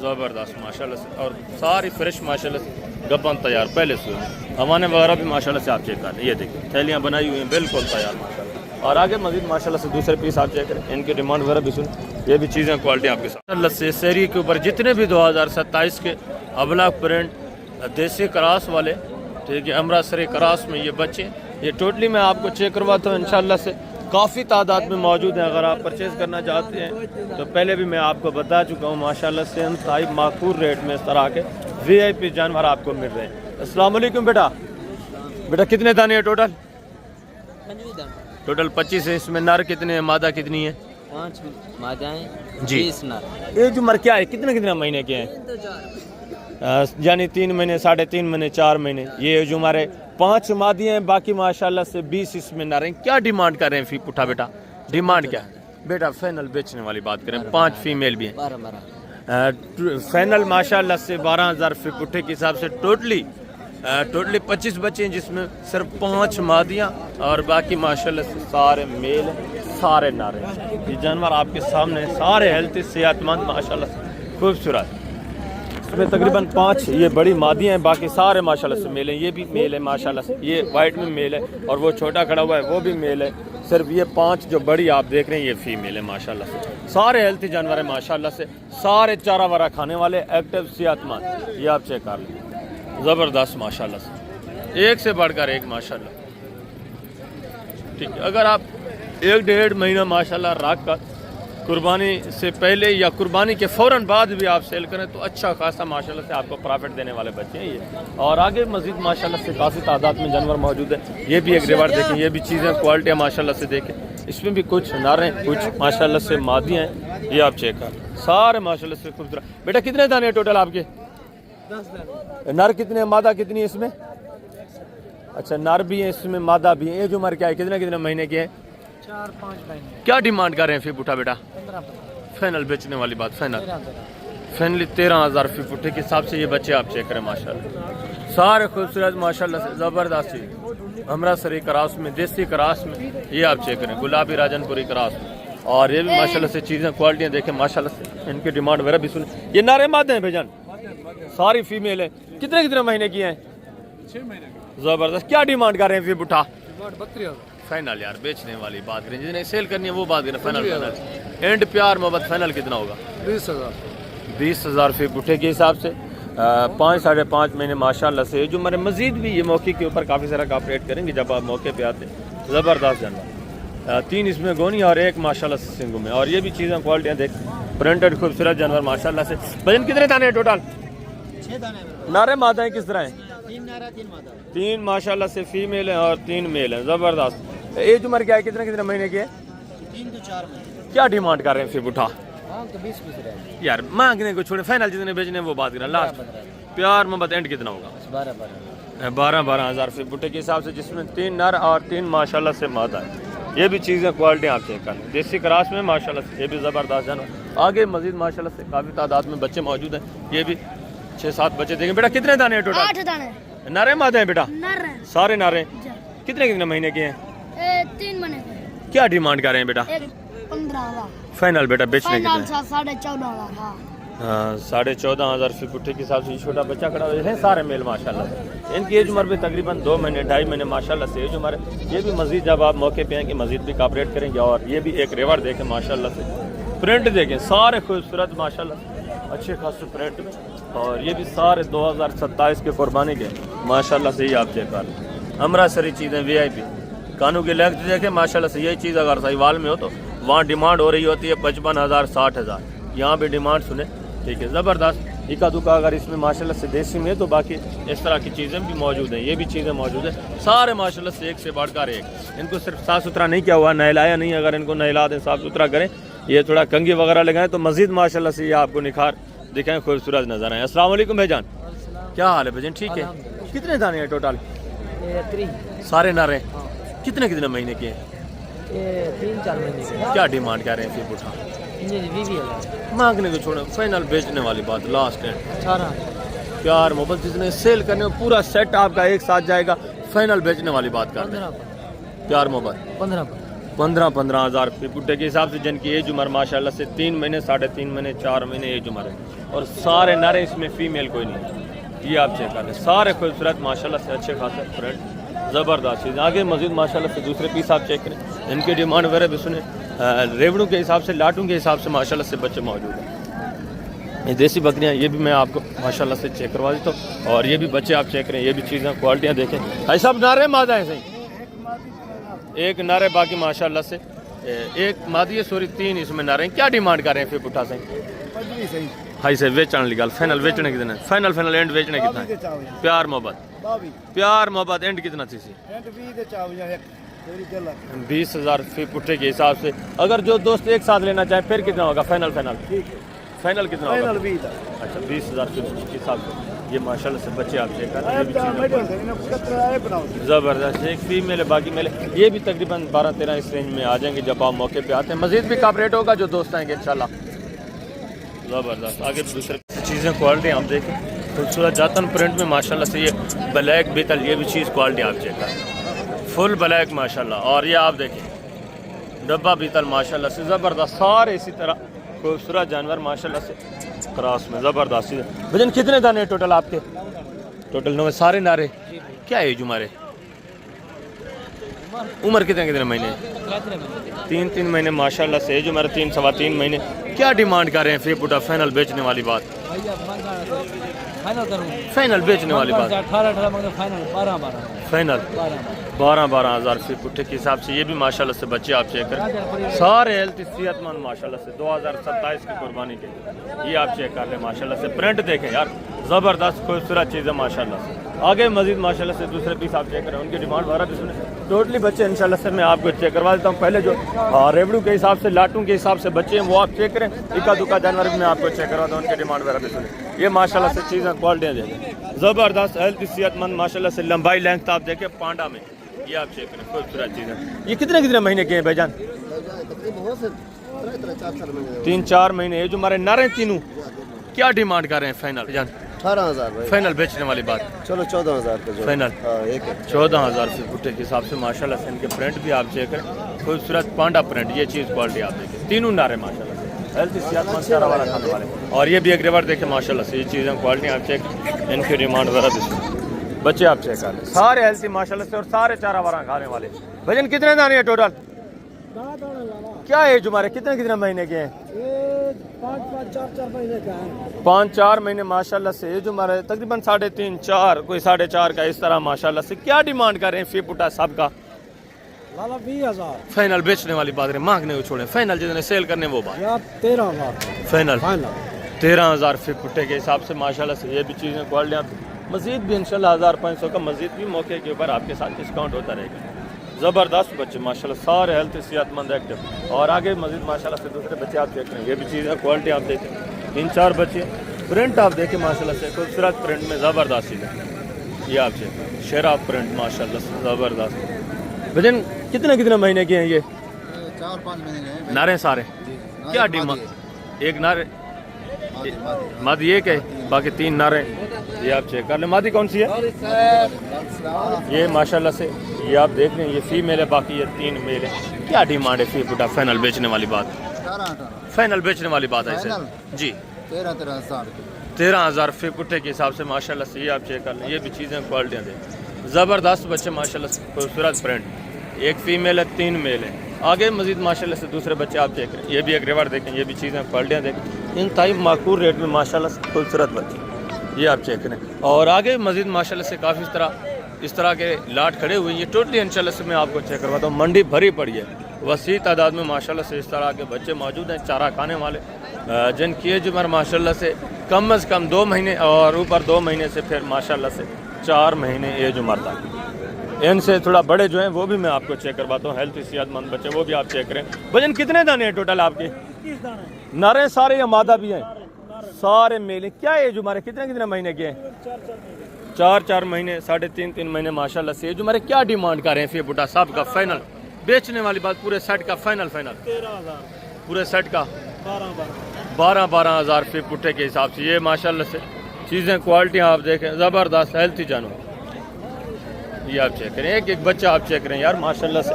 ज़बरदस्त माशाल्लाह से, और सारी फ्रेश माशाल्लाह से गब्बन तैयार पहले से। हवाने वगैरह भी माशाल्लाह से आप चेक कर लें, ये देखिए थैलियाँ बनाई हुई हैं बिल्कुल तैयार माशाल्लाह। और आगे मजीद माशाल्लाह से दूसरे पीस आप चेक करें, इनकी डिमांड वगैरह भी सुन, ये भी चीज़ें क्वालिटी आपके साथ माशाल्लाह से। शहरी के ऊपर जितने भी 2027 के अबलाग प्रिंट देसी क्रास वाले, ठीक है, अमृतसरी क्रास में ये बच्चे, ये टोटली मैं आपको चेक करवाता हूँ इंशाल्लाह से। काफ़ी तादाद में मौजूद हैं, अगर आप परचेज़ करना चाहते हैं तो पहले भी मैं आपको बता चुका हूँ माशाल्लाह से इंतहाई माकूल रेट में इस तरह के VIP जानवर आपको मिल रहे हैं। अस्सलाम वालेकुम बेटा। बेटा कितने दाने हैं टोटल? टोटल 25 है। इसमें नर कितने हैं, मादा कितनी है? 5 मादाएं जी। 20 नर। ये जो मर क्या है, कितने महीने के हैं? यानी 3 महीने, 3.5 महीने, 4 महीने। ये जो हमारे 5 मादियाँ हैं, बाकी माशाल्लाह से 20 इसमें नर हैं। क्या डिमांड कर रहे हैं फी पुठा बेटा? डिमांड क्या है बेटा? फाइनल बेचने वाली बात करें, 5 फीमेल भी हैं। 12 फाइनल माशाल्लाह से 12,000 फी पुठे के हिसाब से टोटली 25 बच्चे हैं, जिसमें सिर्फ 5 मादियाँ और बाकी माशाल्लाह से सारे मेल हैं, सारे नर हैं। ये जानवर आपके सामने हैं, सारे हेल्थी सेहतमंद माशाल्लाह से खूबसूरत। इसमें तकरीबन 5 ये बड़ी मादियाँ हैं, बाकी सारे माशाल्लाह से मेल हैं। ये भी मेल है माशाल्लाह से, ये वाइट में मेल है, और वो छोटा खड़ा हुआ है वो भी मेल है। सिर्फ ये 5 जो बड़ी आप देख रहे हैं ये फीमेल है माशाल्लाह से। सारे हेल्थी जानवर हैं माशाल्लाह से, सारे चारा वारा खाने वाले, एक्टिव सेहतमंद। ये आप चेक कर लें, ज़बरदस्त माशाल्लाह से, एक से बढ़कर एक माशाल्लाह। ठीक है, अगर आप 1-1.5 महीना माशाल्लाह रख कर कुर्बानी से पहले या कुर्बानी के फ़ौरन बाद भी आप सेल करें तो अच्छा खासा माशाल्लाह से आपको प्रॉफिट देने वाले बच्चे हैं ये। और आगे मज़ीद माशाल्लाह से काफ़ी तादाद में जानवर मौजूद है। ये भी एक रिवार्ड देखें, ये भी चीज़ें क्वालिटियाँ माशाल्लाह से देखें। इसमें भी कुछ नर हैं, कुछ माशाल्लाह से मादियाँ हैं, ये आप चेक कर। सारे माशाल्लाह से खूबसूरत। बेटा कितने दाने हैं टोटल आपके? 10 दाने। नर कितने, मादा कितनी है इसमें? अच्छा, नर भी है इसमें, मादा भी है। ये जो मर क्या है, कितने महीने के हैं? 4-5 महीने। क्या डिमांड कर रहे हैं फिर बुठा बेटा? 15। फाइनल बेचने वाली बात, फाइनली 13,000 फी फुटे के हिसाब से ये बच्चे आप चेक करें माशाल्लाह। सारे खूबसूरत माशाल्लाह से, ज़बरदस्त चीज़। अमृतसरी क्रास में, देसी क्रास में, ये आप चेक करें, गुलाबी राजनपुरी क्रास में। और ये भी माशाल्लाह से चीज़ें क्वालिटियाँ देखें माशाल्लाह से, इनकी डिमांड वगैरह भी सुने। ये नारे मादे हैं भाईजान, सारी फीमेल है। कितने महीने की हैं? 6 महीने। ज़बरदस्त। क्या डिमांड कर रहे हैं फिर बुठा? 32,000। फाइनल यार बेचने वाली बात करें, जिन्हें सेल करनी है वो बात करें। फाइनल एंड प्यार मोहब्बत फाइनल कितना होगा? 20,000। 20,000 फी बुठे के हिसाब से 5-5.5 महीने माशाल्लाह से। जो हमारे मजीद भी ये मौके के ऊपर काफ़ी सारा कॉपरेट करेंगे जब आप मौके पे आते। ज़बरदस्त जानवर, 3 इसमें गोनी और 1 माशाल्लाह से सिंगू में। और ये भी चीज़ें क्वालिटियाँ देख, प्रिंटेड खूबसूरत जानवर माशाल्लाह से। वजन कितने दाने हैं टोटल? 6 दाने। नारे मादाएँ किस तरह हैं? 3 नारा 3 मादा। 3 माशाल्लाह से फीमेल हैं और 3 मेल हैं। ज़बरदस्त। एज उम्र क्या है, कितने महीने की है? 3 से 4 महीने। क्या डिमांड कर रहे हैं फिर बुठा? हाँ तो 20 रहे हैं यार मांगने को छोड़े, फाइनल जितने बेचने वो बात करें। लास्ट प्यार मोहब्बत एंड कितना होगा? 12 हज़ार फी बुठे के हिसाब से, जिसमें 3 नर और 3 माशाल्लाह से मादा है। ये भी चीज़ें क्वालिटी आप चेक कर, देसी क्रास में माशाल्लाह से, ये भी ज़बरदस्त जानवर। आगे मजीद माशाल्लाह से काफ़ी तादाद में बच्चे मौजूद हैं। ये भी 6-7 बच्चे देखें। बेटा कितने दाने हैं टोटल? 8 दाने। नारे मादे हैं बेटा? नर है। सारे नारे। कितने महीने के हैं? 3 महीने के। क्या डिमांड कर रहे हैं बेटा? 15,000। फाइनल बेटा बेचने के फाइनल 14,500। हाँ 14,500 फी पुट्ठे के हिसाब से ये छोटा बच्चा खड़ा हुआ है। सारे मेल माशाल्लाह से। इनकी एज उम्र भी तकरीबन 2 महीने 2.5 महीने माशाल्लाह से एज उम्र है। ये भी मजीद जब आप मौके पे आएंगे मजीद भी कॉपरेट करेंगे। और ये भी एक रेवर देखें माशाल्लाह से, प्रिंट देखें सारे खूबसूरत माशाल्लाह अच्छे खासे प्रिंट में। और ये भी सारे 2027 के कुर्बानी के माशाल्लाह से ही आप चेक कर लें। अमृतसरी चीज़ें VIP कानों की लेंथ देखें माशाल्लाह से। यही चीज़ अगर साहिवाल में हो तो वहाँ डिमांड हो रही होती है 55,000 60,000। यहाँ भी डिमांड सुने, ठीक है ज़बरदस्त। इक्का दुक्का अगर इसमें माशाल्लाह से देसी में, तो बाकी इस तरह की चीज़ें भी मौजूद हैं। ये भी चीज़ें मौजूद हैं, सारे माशाल्लाह से एक से बढ़कर एक। इनको सिर्फ साफ़ सुथरा नहीं किया हुआ, नहलाया नहीं। अगर इनको नहला दें, साफ़ सुथरा करें, ये थोड़ा कंगी वगैरह लगाएं, तो मज़ीद माशाल्लाह से ये आपको निखार दिखाएं, खूबसूरत नज़र आए। अस्सलाम वालेकुम भाईजान, क्या हाल है भाईजान? ठीक है। कितने दाने हैं टोटल? सारे नारे कितने कितने महीने के हैं? 3-4 महीने के। क्या डिमांड कर रहे हैं फिर पुठा? मांगने को छोड़ो, फाइनल बेचने वाली बात, लास्ट है 18। प्यार मोहब्बत जिसने सेल करने में पूरा सेट आपका एक साथ जाएगा, फाइनल बेचने वाली बात कर रहे हैं। प्यार मोहब्बत 15 हज़ार पुट्टे के हिसाब से, जिनकी एज उम्र माशाल्लाह से 3 महीने, 3.5 महीने, 4 महीने एज उम्र है, और सारे नारे इसमें फीमेल कोई नहीं है। ये आप चेक कर लें, सारे खूबसूरत माशाल्लाह से अच्छे खासे फ्रेंड, ज़बरदस्त चीज़। आगे मज़ीद माशाल्लाह से दूसरे पीस आप चेक करें, इनकी डिमांड वगैरह भी सुने। रेवड़ों के हिसाब से, लाटों के हिसाब से माशाल्लाह से बच्चे मौजूद हैं। ये देसी बकरियां, ये भी मैं आपको माशाल्लाह से चेक करवा देता हूँ, और ये भी बच्चे आप चेक करें, ये भी चीज़ें क्वालिटियाँ देखें। ऐसा सब नारे मादा हैं सही, एक नारे, बाकी माशाल्लाह से एक मादी है, सॉरी 3 इसमें नारे हैं। क्या डिमांड कर रहे हैं फिर पुट्ठा सही? हाई से बेचने वाली गल, फाइनल बेचने कितना? फाइनल एंड बेचने कितना है? प्यार मोहब्बत एंड कितना थी? 20,000 फी पुट्ठे के हिसाब से। अगर जो दोस्त एक साथ लेना चाहे फिर कितना होगा? फाइनल कितना होगा? 20। अच्छा, 20,000 फी पुट्ठे के हिसाब से। ये माशाल्लाह से बच्चे आप चेक करें, ज़बरदस्त। एक फीमेल है, बाकी मेल। ये भी तकरीबन 12-13 इस रेंज में आ जाएंगे जब आप मौके पे आते हैं। मज़ीद भी कॉपरेट होगा जो दोस्त आएंगे इंशाल्लाह। ज़बरदस्त। आगे दूसरे चीज़ें क्वालिटी आप देखें, खूबसूरत जातन प्रिंट में माशाल्लाह से। ये ब्लैक बीतल, ये भी चीज़ क्वालिटी आप चेक करें, फुल ब्लैक माशाल्लाह। और ये आप देखें डब्बा बीतल माशाल्लाह से, ज़बरदस्त। सारे इसी तरह खूबसूरत जानवर माशाल्लाह से क्रॉस में, ज़बरदस्त। वजन कितने दाने हैं टोटल आपके? टोटल 9 सारे नारे। क्या एज उम्र? उम्र कितने महीने? 3 महीने माशाल्लाह से एज उम्र, 3 सवा 3 महीने। क्या डिमांड कर रहे हैं फिर पुट्ठा? फाइनल बेचने वाली बात, फाइनल बेचने वाली बात, 18 फाइनल 12 हज़ार फी पुट्ठे के हिसाब से। ये भी माशाल्लाह से बच्चे आप चेक करें, सारे हेल्थ सेहतमंद माशाल्लाह से। 2027 की कुर्बानी के, ये आप चेक कर लें माशाल्लाह से। प्रिंट देखें यार, ज़बरदस्त खूबसूरत चीज़ है माशाल्लाह से। आगे मजीद माशाल्लाह से दूसरे पीस आप चेक करें, उनकी डिमांड वगैरह भी सुने। टोटली बच्चे इंशाल्लाह से मैं आपको चेक करवा देता हूँ। पहले जो रेवड़ू के हिसाब से, लाटू के हिसाब से बच्चे हैं वो आप चेक करें। इक्का दुक्का जानवर भी मैं आपको चेक करवाता हूँ, उनकी डिमांड वगैरह भी सुने। ये माशाल्लाह से चीज़ें क्वालिटियाँ देखें, ज़बरदस्त हेल्थ सेहतमंद माशाल्लाह से। लंबाई लेंथ आप देखें पांडा में, ये आप चेक करें, खूबसूरत चीज़ें। ये कितने महीने के हैं भाईजान? 3-4 महीने एज हमारे नारे तीनों। क्या डिमांड कर रहे हैं फाइनल जान? 18,000 फाइनल बेचने वाली बात, चलो 14,000 का फाइनल। एक 14,000 फी पुट्टे के हिसाब से माशाल्लाह से। इनके प्रिंट भी आप चेक करें, खूबसूरत पांडा प्रिंट। ये चीज़ क्वालिटी आप देखें, तीनों नारे माशाल्लाह से, हेल्थ सेहतमंद चारा वाला खाने वाले। और ये भी एक रिवर देखें माशाल्लाह से। ये चीज़ें क्वालिटी आप चेक, इनकी डिमांड वगैरह भी बच्चे आप चेक कर लें, सारे हेल्थी माशाल्लाह से, और सारे चारा वाला खाने वाले। भजन कितने दाने हैं टोटल? क्या एज हमारे? कितने महीने के हैं? 5-4 महीने माशाल्लाह से एज हमारे, तकरीबन 3.5-4, कोई 4.5 का इस तरह माशाल्लाह से। क्या डिमांड कर रहे हैं फी पुट्टा सब का? 20,000 फाइनल बेचने वाली बात है, मांगने को छोड़े, फाइनल जितने सेल करने वो बात। 13,000 फाइनल 13,000 फी पुट्टे के हिसाब से माशाल्लाह से। ये भी चीज़ें क्वालिटी, मज़ीद भी इंशाल्लाह 1,500 का मज़ीद भी मौके के ऊपर आपके साथ डिस्काउंट होता रहेगा। ज़बरदस्त बच्चे माशाल्लाह, सारे हेल्थ सेहतमंद एक्टिव। और आगे मज़ीद माशाल्लाह से दूसरे बच्चे आप देख रहे हैं, ये भी चीज़ें क्वालिटी आप देखें। 3-4 बच्चे, प्रिंट आप देखें माशाल्लाह से, खूबसूरत प्रिंट में ज़बरदस्त चीज़ें। ये आप चेक, शेरा प्रिंट माशाल्लाह से ज़बरदस्त। वजन कितने महीने के हैं ये? 4-5 महीने के नारे सारे। क्या डिमांड? एक नारे मादी एक है, बाकी 3 नारे। ये आप चेक कर लें। मादी कौन सी है? ये माशाल्लाह से, ये आप देख रहे हैं, ये फीमेल है, बाकी ये 3 मेल है। क्या डिमांड है फी पुट्टा? फाइनल बेचने वाली बात, फाइनल बेचने वाली बात है सर जी। 13,000 फी पुट्टे के हिसाब से माशाल्लाह से। ये आप चेक कर लें, ये भी चीज़ें क्वालिटियाँ दें, ज़बरदस्त बच्चे माशाल्लाह से, खूबसूरत प्रिंट। एक फीमेल है, 3 मेल है। आगे मजीद माशाल्लाह से दूसरे बच्चे आप देख रहे हैं, ये भी एक रिवर देखें, ये भी चीज़ें क्वालिटियाँ देखें। इंतहाई माकूल रेट में माशाल्लाह से खूबसूरत बच्चे, ये आप चेक करें। और आगे मजीद माशाल्लाह से काफ़ी इस तरह के लाट खड़े हुए हैं। ये टोटली इंशाल्लाह से मैं आपको चेक करवाता हूँ। मंडी भरी पड़ी है, वसी तादाद में माशाल्लाह से इस तरह के बच्चे मौजूद हैं, चारा खाने वाले। जिनकी एज उम्र माशाल्लाह से कम से कम 2 महीने और ऊपर 2 महीने से फिर माशाल्लाह से 4 महीने एज उम्र तक। इनसे थोड़ा बड़े जो हैं वो भी मैं आपको चेक करवाता हूँ। हेल्थ सेहतमंद बच्चे वो भी आप चेक करें। वजन कितने दाने हैं टोटल आपके? 21 दाने। नरे सारे या मादा भी हैं? सारे मेल। क्या एज उम्र है? कितने कितने महीने के हैं? 4 महीने 3.5 महीने माशाल्लाह से एज उम्र है। क्या डिमांड कर रहे हैं फिर बुढ़ा साहब का? फाइनल बेचने वाली बात, पूरे सेट का फाइनल 13,000। पूरे सेट का 12,000 हज़ार फी पुट्ठे के हिसाब से। ये माशाल्लाह से चीज़ें क्वालिटी आप देखें ज़बरदस्त हेल्थी जानवर। ये आप चेक करें, एक एक बच्चा आप चेक करें यार माशाल्लाह से।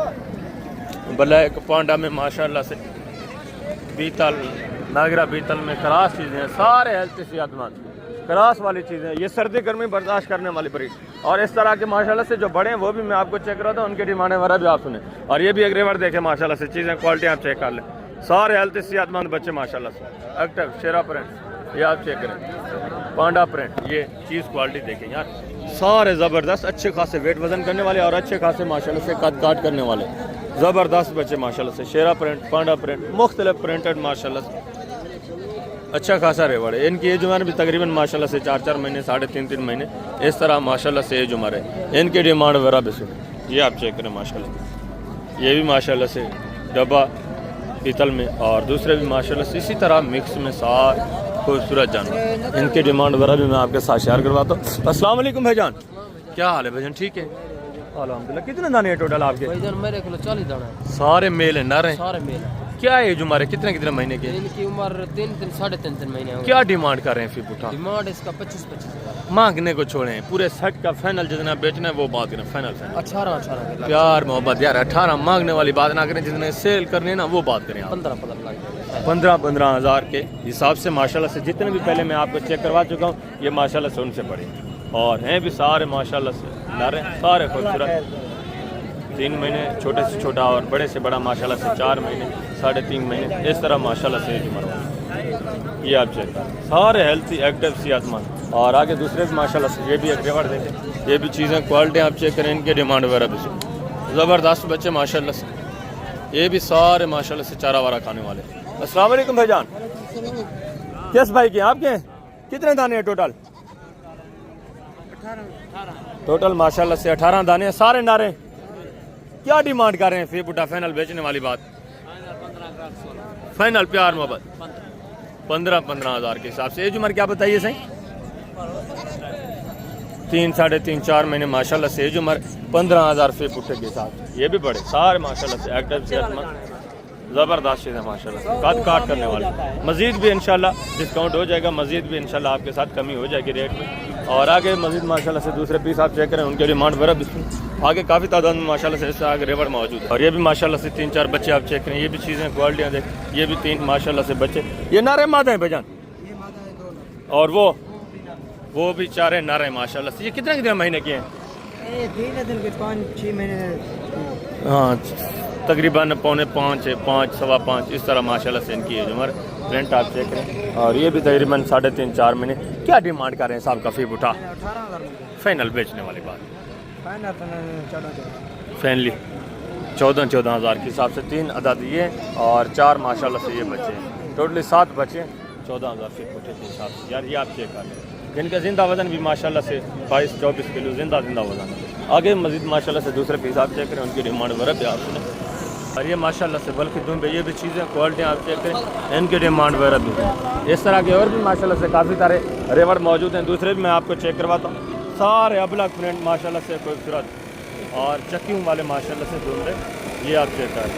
ब्लैक पांडा में माशाल्लाह से बीतल नागरा बीतल में क्रॉस चीज़ें हैं, सारे हेल्थी सेहतमंद क्रॉस वाली चीज़ें। ये सर्दी गर्मी बर्दाश्त करने वाली ब्रीड। और इस तरह के माशाल्लाह से जो बड़े हैं वो भी मैं आपको चेक करा था, उनकी डिमांड वगैरह भी आप सुने। और ये भी एक रिवर देखें माशाल्लाह से, चीज़ें क्वालिटी आप चेक कर लें। सारे हेल्थी सेहतमंद बच्चे माशाल्लाह से। एक्टिव शेरा प्रिंट ये आप चेक करें, पांडा प्रिंट ये चीज़ क्वालिटी देखें यार, सारे ज़बरदस्त अच्छे खासे वेट वजन करने वाले और अच्छे खासे माशाल्लाह से कद काट करने वाले ज़बरदस्त बच्चे माशाल्लाह से। शेरा प्रिंट पांडा प्रिंट मुख्तलिफ प्रिंटेड माशाल्लाह से अच्छा खासा रेवड़ है। इनकी एज उम्र भी तकरीबन माशाल्लाह से 4 महीने 3.5 महीने इस तरह माशाल्लाह से एज उम्र है। इनकी डिमांड वगैरह भी सुने, ये आप चेक करें माशाल्लाह। ये भी माशाल्लाह से डब्बा पीतल में और दूसरे भी माशाल्लाह से इसी तरह मिक्स में सार खूबसूरत जानवर। इनकी डिमांड वगैरह भी मैं आपके साथ शेयर करवाता हूँ। अस्सलाम वालेकुम भाईजान, क्या हाल है भाईजान? ठीक है अल्हम्दुलिल्लाह। कितने दाने हैं टोटल आपके? भाईजान मेरे को 40 दाना है। सारे मेल है नर हैं? सारे मेल है। क्या एज उम्र है? कितने कितने महीने के? इनकी उम्र 3.5 महीने हो। क्या डिमांड कर रहे हैं फिर पुठा? डिमांड इसका 25,000 मांगने को छोड़े पूरे सेट का फाइनल जितना बेचना है वो बात करें। फाइनल 18 प्यार मोहब्बत यार 18 मांगने वाली बात ना करें, जितने सेल करने हैं ना वो बात करें। 15 हज़ार के हिसाब से माशाल्लाह से जितने भी पहले मैं आपको चेक करवा चुका हूँ ये माशाल्लाह से उनसे बड़े और हैं भी सारे माशाल्लाह से नारे सारे खूबसूरत। 3 महीने छोटे से छोटा और बड़े से बड़ा माशाल्लाह से 4 महीने 3.5 महीने इस तरह माशाल्लाह से उम्र। ये आप चेक सारे हेल्थी एक्टिव सेहतमंद और आगे दूसरे भी माशाल्लाह से। ये भी एक रिवर देखें, ये भी चीज़ें क्वालिटी आप चेक करें, इनके डिमांड वगैरह भी ज़बरदस्त बच्चे माशाल्लाह से। ये भी सारे माशाल्लाह से चारा वारा खाने वाले। अस्सलाम वालेकुम भाईजान, किस भाई के आपके हैं? कितने दाने हैं टोटल? 18 टोटल माशाल्लाह से 18 दाने हैं, सारे नारे। क्या डिमांड कर रहे हैं फिर बुटा? फाइनल बेचने वाली बात, फाइनल प्यार मोहब्बत 15 हज़ार के हिसाब से। एज उम्र क्या बताइए सही? 3 3.5 4 महीने माशाल्लाह से एज उम्र 15 हज़ार फी पुट्ठे के साथ। ये भी बड़े सारे माशाल्लाह से एक्टिव सेहतमंद ज़बरदस्त चीज़ है माशाल्लाह से, काट काट करने वाले। मज़ीद भी इंशाल्लाह डिस्काउंट हो जाएगा, मज़ीद भी इंशाल्लाह आपके साथ कमी हो जाएगी रेट में। और आगे मज़ीद माशाल्लाह से दूसरे पीस आप चेक करें, उनके डिमांड वगैरह भी आगे काफ़ी तादाद में माशाल्लाह से इससे आगे रेवड़ मौजूद है। और ये भी माशाल्लाह से 3-4 बच्चे आप चेक करें, ये भी चीज़ें क्वालिटियाँ देखें। ये भी 3 माशाल्लाह से बच्चे, ये नारे मादा हैं भाईजान और वो भी 4 नारे माशाल्लाह से। ये कितने कितने महीने के हैं? 5-6 महीने। हाँ तकरीबन 4.5 सवा 5 इस तरह माशाल्लाह से इनकी एज उम्र। प्रिंट आप चेक करें और ये भी तकरीबन 3.5-4 महीने। क्या डिमांड कर रहे हैं साहब का फी उठा? 18,000 फाइनल बेचने वाली बात, फाइनल 14 हज़ार के हिसाब से 3 अदद ये और 4 माशाल्लाह से ये बच्चे हैं। टोटली 7 बच्चे 14 हज़ार फी उठे के हिसाब से यार। ये आप चेक कर लें, जिनका जिंदा वजन भी माशाल्लाह से 22-24 किलो जिंदा वजन है। आगे मजीद माशाल्लाह से दूसरे पीस आप चेक करें, उनकी डिमांड वगैरह भी आप सुने। और ये माशाल्लाह से बल्कि दुम ये भी चीज़ें क्वालिटी आप चेक करें, इनकी डिमांड वगैरह भी। इस तरह के और भी माशाल्लाह से काफ़ी सारे रेवड़ मौजूद हैं, दूसरे भी मैं आपको चेक करवाता हूँ। सारे अबलग प्रिंट माशाल्लाह से खूबसूरत और चक्कियों वाले माशाल्लाह से ढूंढे, ये आप चेक करें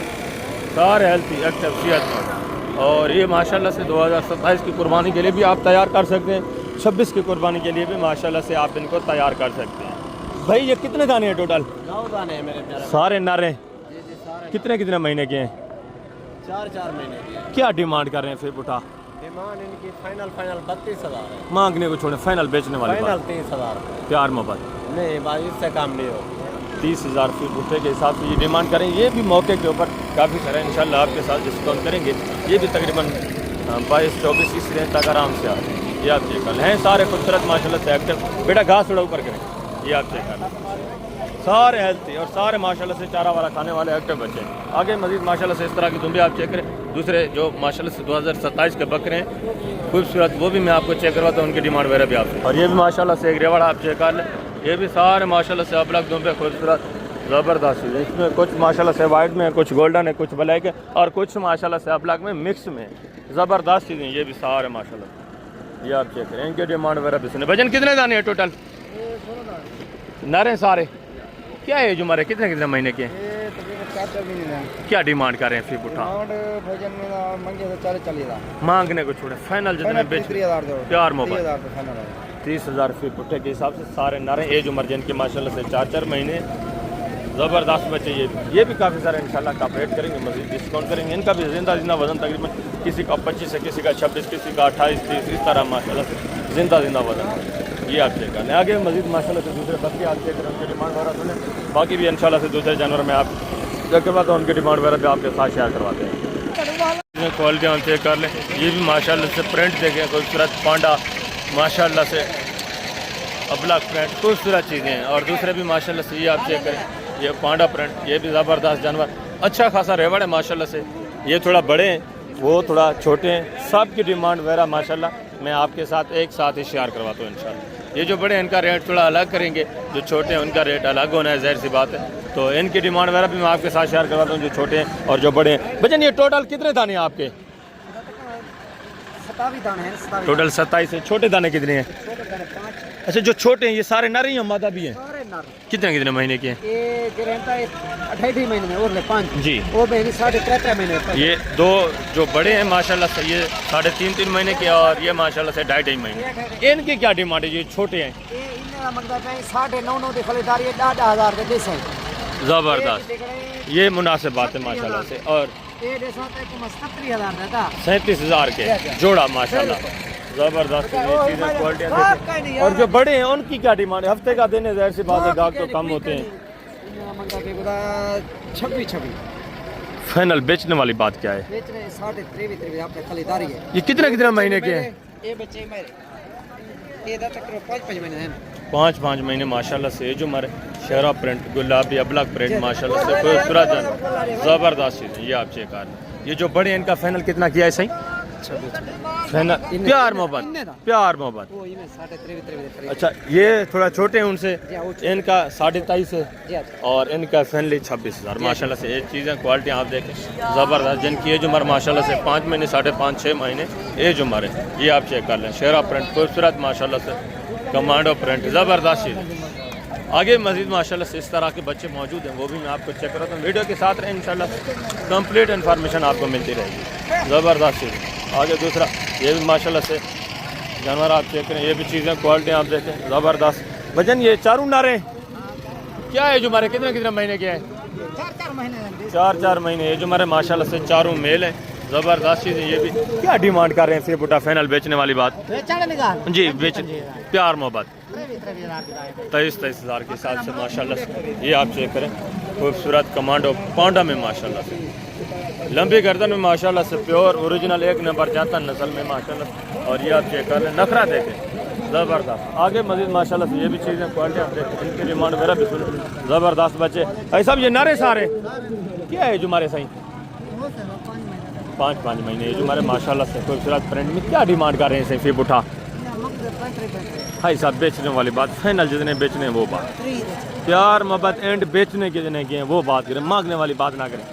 सारे हेल्थी एक्टिव सेहतमंद। और ये माशाल्लाह से 2027 की कुर्बानी के लिए भी आप तैयार कर सकते हैं, 26 की कुर्बानी के लिए भी माशाल्लाह से आप इनको तैयार कर सकते हैं। भाई ये कितने दाने हैं टोटल? 9 दाने हैं मेरे प्यारे। सारे नर हैं? कितने कितने महीने के हैं? 4 महीने। क्या डिमांड कर रहे हैं फिर उठा? डिमांड इनकी फाइनल 32,000 है। मांगने को छोड़े फाइनल बेचने वाले फाइनल 30,000 प्यार मोहब्बत नहीं भाई, इससे कम नहीं हो। 30,000 फीट उठे के हिसाब से ये डिमांड करें। ये भी मौके के ऊपर काफ़ी सारे इंशाल्लाह आपके साथ डिस्काउंट करेंगे। ये भी तकरीबन 22-24 इस रेंज तक आराम से आ रहे हैं। ये आप चेक कर लें, हैं सारे खूबसूरत माशाल्लाह से एक्टिव। बेटा घास थोड़ा ऊपर करें, ये आप चेक कर लें सारे हेल्थी और सारे माशाल्लाह से चारा वारा खाने वाले एक्टिव बच्चे हैं। आगे मजीद माशाल्लाह से इस तरह की दुम्बे आप चेक करें। दूसरे जो माशाल्लाह से 2027 के बकरे हैं खूबसूरत, वो भी मैं आपको चेक करवाता हूँ, उनकी डिमांड वगैरह भी आपसे। और ये भी माशाल्लाह से एक रेवाड़ा आप चेक कर लें, ये भी सारे माशाल्लाह से अबलग दुम्बे खूबसूरत ज़बरदस्त है। इसमें कुछ माशाल्लाह से वाइट में है, कुछ गोल्डन है, कुछ ब्लैक है और कुछ माशाल्लाह से अबलग में मिक्स में ज़बरदस्त चीज़ें। ये भी सारे माशाल्लाह, ये आप चेक करें, इनके डिमांड वगैरह भी सुने। वजन कितने दाने हैं टोटल? नरे सारे क्या है जो हमारे कितने कितने महीने के हैं? क्या डिमांड कर रहे हैं फी बुठा? मांगने को छोड़े फाइनल जितने बेच प्यार मोबाइल 30,000 फी बुठे के हिसाब से सारे नारे एज उम्र जिनके माशाल्लाह से 4-4 महीने ज़बरदस्त बच्चे। ये भी काफ़ी सारे इंशाल्लाह का अपडेट करेंगे, मजीद डिस्काउंट करेंगे। इनका भी जिंदा जिंदा वजन तकरीबन किसी का 25 है, किसी का 26, किसी का 28, 30 इस तरह माशाल्लाह से जिंदा वजन। ये आप चेक करें। आगे मजीद माशाल्लाह से दूसरे बच्चे आप चेक करें, उनकी डिमांड वगैरह सुने। बाकी भी इंशाल्लाह से दूसरे जानवर में आप चेक करवाता हूँ, उनकी डिमांड वगैरह भी आपके साथ शेयर करवाते हैं। क्वालिटी हम चेक कर लें। ये भी माशाल्लाह से प्रिंट देखें, खूबसूरत पांडा माशाल्लाह से अबलग प्रिंट, खूबसूरत चीज़ें हैं। और दूसरे भी माशाल्लाह से ये आप चेक करें, ये पांडा प्रिंट, ये भी ज़बरदस्त जानवर, अच्छा खासा रेवड़ है माशाल्लाह से। ये थोड़ा बड़े हैं, वो थोड़ा छोटे हैं। सब की डिमांड वगैरह माशाल्लाह मैं आपके साथ एक साथ ही शेयर करवाता हूँ इंशाल्लाह। ये जो बड़े हैं इनका रेट थोड़ा अलग करेंगे, जो छोटे हैं उनका रेट अलग होना है, जाहिर सी बात है। तो इनकी डिमांड वगैरह भी मैं आपके साथ शेयर करवाता हूँ, जो छोटे हैं और जो बड़े हैं। भजन ये टोटल कितने दाने हैं आपके? 27 दाने हैं। टोटल 27 है। छोटे दाने कितने हैं? अच्छा, जो छोटे हैं ये सारे नर हैं या मादा भी हैं? कितने कितने महीने के हैं? ये 28 महीने में और 5 जी, वो बहनी 3.5 महीने। ये दो जो बड़े हैं माशाल्लाह से ये 3.5 महीने के और ये माशाल्लाह से 2.5 महीने। इनकी क्या डिमांड है? ये छोटे हैं। ये इनका मतलब है 9.5 की खरीदारी 10,000 के देश है। ज़बरदस्त, ये मुनासिब बात है माशाल्लाह से। और ये देश होता है 37,000 देता, 37,000 के जोड़ा माशाल्लाह, ज़बरदस्त चीज़ें क्वालिटी। और जो बड़े हैं उनकी क्या डिमांड है? हफ्ते का देने जाहिर सी बात है, गाहक तो कम होते हैं। 26 फाइनल बेचने वाली बात क्या है? बेच रहे 23 आपने खरीदारी है। ये कितने कितने महीने के हैं? ये बच्चे मेरे ये 5 महीने हैं। 5 महीने माशाल्लाह से। ये जो हमारे शहरा प्रिंट, गुलाबी अबलग प्रिंट माशाल्लाह से खूबसूरत ज़बरदस्त चीज़ है। ये आप चेक कर, ये जो बड़े हैं इनका फाइनल कितना किया है सही? फाइनल प्यार मोहब्बत। अच्छा, ये थोड़ा छोटे हैं उनसे, इनका 23.5 है और इनका फाइनली 26,000 माशाल्लाह से। ये चीज़ें क्वालिटी आप देखें ज़बरदस्त, जिनकी एज उम्र माशाल्लाह से 5 महीने 5.5-6 महीने एज उम्र है। ये आप चेक कर लें, शेरा प्रिंट खूबसूरत माशाल्लाह से, कमांडो प्रिंट ज़बरदस्त चीज़। आगे मजीद माशाल्लाह से इस तरह के बच्चे मौजूद हैं, वो भी मैं आपको चेक कराता हूँ। वीडियो के साथ रहें, इंशाल्लाह कंप्लीट इन्फॉर्मेशन आपको मिलती रहेगी। ज़बरदस्त चीज़। आगे दूसरा ये भी माशाल्लाह से जानवर आप चेक करें, ये भी चीज़ें क्वालिटी आप देखें ज़बरदस्त। वजन ये चारों नारे क्या है जो हमारे कितने महीने के हैं? 4 महीने। ये जो हमारे माशाल्लाह से चारों मेल हैं, ज़बरदस्त चीज़ है। ये भी क्या डिमांड कर रहे हैं? फिर बुटा फाइनल बेचने वाली बात जी, बेच प्यार मोहब्बत 23,000 के हिसाब से माशाल्लाह से। ये आप चेक करें, खूबसूरत कमांडो पांडा में माशाल्लाह से, लंबी गर्दन में माशाल्लाह से, प्योर ओरिजिनल 1 नंबर जाता नस्ल में माशाल्लाह। और ये आप चेक कर लें, नखरा देखें ज़बरदस्त। आगे मजीद माशाल्लाह से ये भी चीज़ें क्वालिटी आप देखें, इनकी डिमांड वगैरह भी सुन ज़बरदस्त बच्चे। ऐसा ये नारे सारे क्या है जो हमारे सही? 5 महीने। ये जो हमारे माशाल्लाह से खूबसूरत प्रिंट में क्या डिमांड कर रहे हैं? सही बुठा भाई साहब, बेचने वाली बात फाइनल जितने बेचने हैं वो बात, प्यार मोहब्बत एंड बेचने के जितने के हैं वो बात करें, मांगने वाली बात ना करें।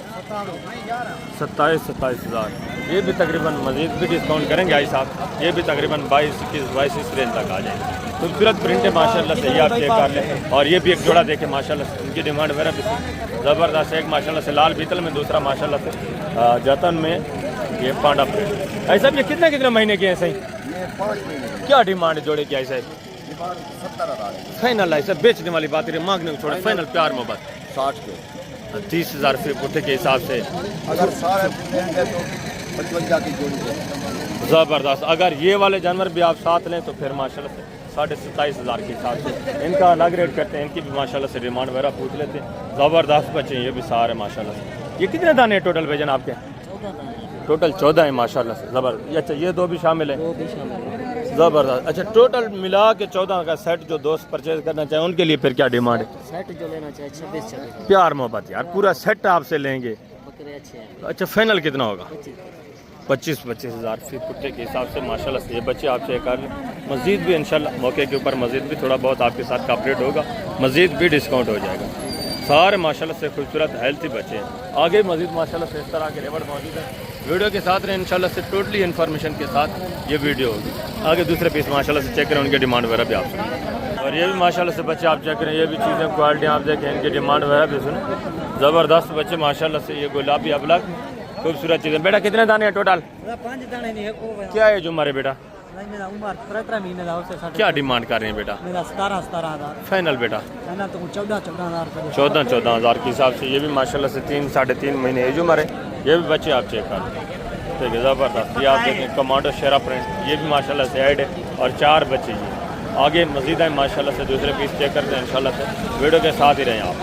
27,000। ये भी तकरीबन मजीद भी डिस्काउंट करेंगे भाई साहब, ये भी तकरीबन 22-21 रेंज तक आ जाएंगे। खूबसूरत प्रिंट है माशाल्लाह से, ये आप चेक कर लें। और ये भी एक जोड़ा देखें माशाल्लाह से, उनकी डिमांड वगैरह भी ज़बरदस्त। एक माशाल्लाह से लाल बीतल में, दूसरा माशाल्लाह से जतन में ये पांडा प्रिंट। ऐसा ये कितने महीने के हैं सही? 5 महीने। क्या डिमांड है जोड़े की? ऐसा 70,000 फाइनल ऐसा बेचने वाली बात है, मांगने को छोड़े फाइनल प्यार मोहब्बत 60 के 30,000 फी बुट्टे के हिसाब से अगर सारे लेंगे तो 55 की जोड़ी है। ज़बरदस्त। अगर ये वाले जानवर भी आप साथ लें तो फिर माशाल्लाह से 27,500 के हिसाब से इनका अलग रेट करते हैं। इनकी भी माशाल्लाह से डिमांड वगैरह पूछ लेते हैं। ज़बरदस्त बच्चे हैं ये भी सारे माशाल्लाह से। ये कितने दाने हैं टोटल भेजन आपके? टोटल 14 है माशाल्लाह से, ज़बरदस्त। अच्छा, ये 2 भी शामिल है, ज़बरदस्त। अच्छा, टोटल मिला के 14 का सेट जो दोस्त परचेज करना चाहे उनके लिए फिर क्या डिमांड है? सेट जो लेना चाहिए 26 प्यार मोहब्बत यार, पूरा सेट आपसे लेंगे। बकरे अच्छे हैं। अच्छा, फाइनल कितना होगा? 25 हज़ार फी कुत्ते के हिसाब से माशाल्लाह से ये बच्चे आप चेक कर लें। मज़ीद भी इंशाल्लाह मौके के ऊपर मज़ीद भी थोड़ा बहुत आपके साथ कॉपरेट होगा, मज़ीद भी डिस्काउंट हो जाएगा। सारे माशाल्लाह से खूबसूरत हेल्थी बच्चे हैं। आगे मज़ीद माशाल्लाह से इस तरह के रेवड़ मौजूद है। वीडियो के साथ रहें इंशाल्लाह से, टोटली इन्फॉर्मेशन के साथ ये वीडियो होगी। आगे दूसरे पीस माशाल्लाह से चेक करें, उनकी डिमांड वगैरह भी आप सुनें। और ये भी माशाल्लाह से बच्चे आप चेक करें, ये भी चीज़ें क्वालिटी आप देखें, इनकी डिमांड वगैरह भी सुने। ज़बरदस्त बच्चे माशाल्लाह से, ये गुलाबी अबलग खूबसूरत चीज़ें। बेटा कितने दाने हैं टोटल? 5 दाने नहीं है। क्या एज उम्र है बेटा? मेरा उम्र 13 महीने का उससे साढ़े। क्या डिमांड कर रहे हैं बेटा? मेरा 17 हज़ार। फाइनल बेटा है तो 14 हज़ार। 14 हज़ार के हिसाब से। ये भी माशाल्लाह से 3 साढ़े 3 महीने एज उम्र है। ये भी बच्चे आप चेक कर लें, ठीक है, ज़बरदस्त। ये आप देखें कमांडो शेरा प्रिंट, ये भी माशाल्लाह से ऐड है और 4 बच्चे ये। आगे मज़ीद है माशाल्लाह से, दूसरे पीस चेक करते हैं इंशाल्लाह से। वीडियो के साथ ही रहें आप।